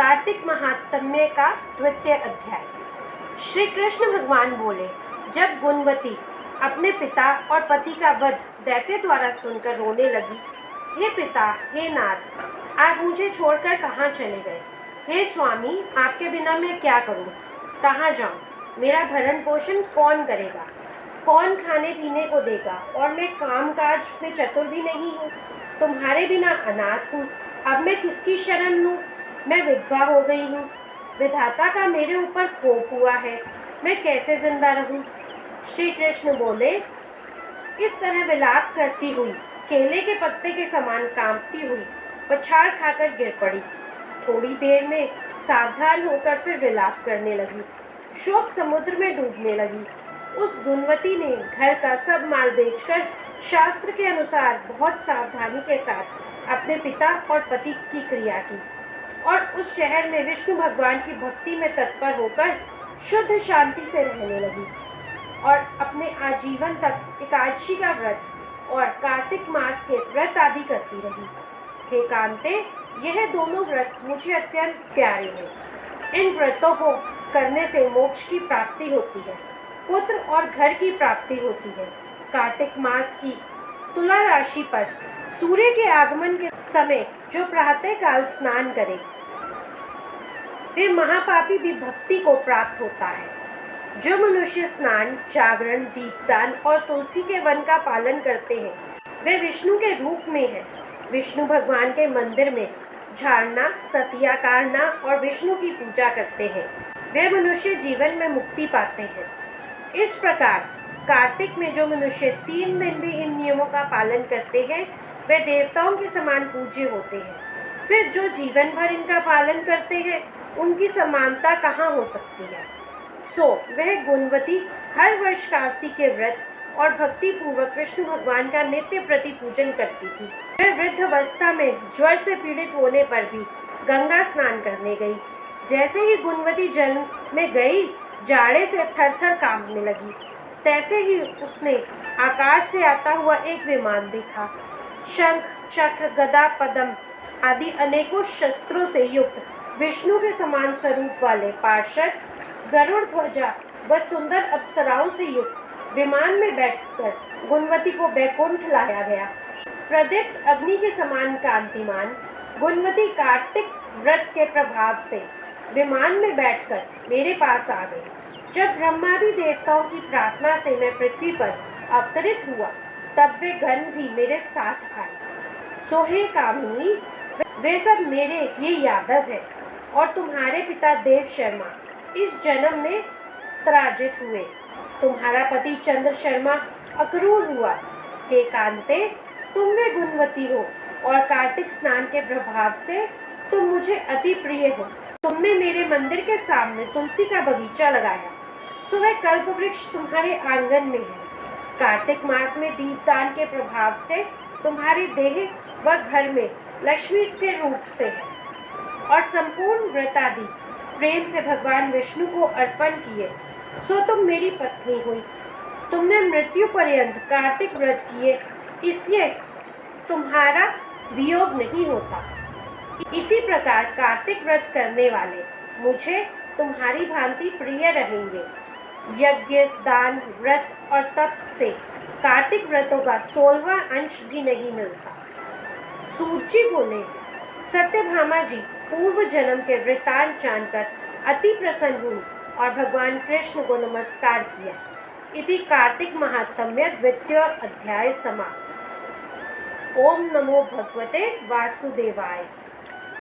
कार्तिक महात्म्य का द्वितीय अध्याय। श्री कृष्ण भगवान बोले, जब गुणवती अपने पिता और पति का वध दैत्य द्वारा सुनकर रोने लगी, हे पिता, हे नाथ, आप मुझे छोड़कर कहाँ चले गए? हे स्वामी, आपके बिना मैं क्या करूँ, कहाँ जाऊँ? मेरा भरण पोषण कौन करेगा? कौन खाने पीने को देगा? और मैं काम काज में चतुर भी नहीं हूँ। तुम्हारे बिना अनाथ हूँ, अब मैं किसकी शरण लूँ? मैं विधवा हो गई हूँ। विधाता का मेरे ऊपर कोप हुआ है, मैं कैसे जिंदा रहूँ? श्री कृष्ण बोले, इस तरह विलाप करती हुई, केले के पत्ते के समान कांपती हुई पछाड़ खाकर गिर पड़ी। थोड़ी देर में सावधान होकर फिर विलाप करने लगी, शोक समुद्र में डूबने लगी। उस गुणवती ने घर का सब माल बेचकर शास्त्र के अनुसार बहुत सावधानी के साथ अपने पिता और पति की क्रिया की और उस शहर में विष्णु भगवान की भक्ति में तत्पर होकर शुद्ध शांति से रहने लगी और अपने आजीवन तक एकादशी का व्रत और कार्तिक मास के व्रत आदि करती रही। हे कांते, यह दोनों व्रत मुझे अत्यंत प्यारे हैं। इन व्रतों को करने से मोक्ष की प्राप्ति होती है, पुत्र और घर की प्राप्ति होती है। कार्तिक मास की तुला राशि पर सूर्य के आगमन के समय जो प्रातः काल स्नान करे, वे महापापी भी भक्ति को प्राप्त होता है। जो मनुष्य स्नान, जागरण, दीपदान और तुलसी के वन का पालन करते हैं, वे विष्णु के रूप में हैं। विष्णु भगवान के मंदिर में झाड़ना, सतिया काढ़ना और विष्णु की पूजा करते हैं, वे मनुष्य जीवन में मुक्ति पाते हैं। इस प्रकार कार्तिक में जो मनुष्य 3 दिन भी इन नियमों का पालन करते हैं, वे देवताओं के समान पूज्य होते हैं। फिर जो जीवन भर इनका पालन करते हैं, उनकी समानता कहाँ हो सकती है? सो वह गुणवती हर वर्ष कार्तिक के व्रत और भक्ति पूर्वक विष्णु भगवान का नित्य प्रति पूजन करती थी। वह वृद्ध अवस्था में ज्वर से पीड़ित होने पर भी गंगा स्नान करने गई। जैसे ही गुणवती जल में गई, जाड़े से थर-थर कांपने लगी। तैसे ही उसने आकाश से आता हुआ एक विमान देखा। शंख, चक्र, गदा, पद्म आदि अनेकों शस्त्रों से युक्त विष्णु के समान स्वरूप वाले पार्षद गरुड़ ध्वजा व सुंदर अप्सराओं से युक्त विमान में बैठकर गुणवती को बैकुंठ लाया गया। प्रदीप्त अग्नि के समान कांतिमान गुणवती कार्तिक व्रत के प्रभाव से विमान में बैठकर मेरे पास आ गई। जब ब्रह्मादि देवताओं की प्रार्थना से मैं पृथ्वी पर अवतरित हुआ, तब वे गण भी मेरे साथ आए। सो हे कामिनी, वे सब मेरे ये यादव हैं और तुम्हारे पिता देव शर्मा इस जन्म में पराजित हुए। तुम्हारा पति चंद्र शर्मा अक्रूर हुआ। हे कांते, तुम वे गुणवती हो और कार्तिक स्नान के प्रभाव से तुम मुझे अति प्रिय हो। तुमने मेरे मंदिर के सामने तुलसी का बगीचा लगाया, सो वह कल्प वृक्ष तुम्हारे आंगन में है। कार्तिक मास में दीपदान के प्रभाव से तुम्हारी देह व घर में लक्ष्मी के रूप से है और संपूर्ण व्रत आदि प्रेम से भगवान विष्णु को अर्पण किए, सो तुम मेरी पत्नी हुई। तुमने मृत्यु पर्यंत कार्तिक व्रत किए, इसलिए तुम्हारा वियोग नहीं होता। इसी प्रकार कार्तिक व्रत करने वाले मुझे तुम्हारी भांति प्रिय रहेंगे। यज्ञ, दान, व्रत और तप से कार्तिक व्रतों का 16वां अंश भी नहीं मिलता। सूर्य बोले, सत्यभामा जी पूर्व जन्म के वृतांत जानकर अति प्रसन्न हुई और भगवान कृष्ण को नमस्कार किया। इति कार्तिक महात्म्य द्वितीय अध्याय समाप्त। ओम नमो भगवते वासुदेवाय।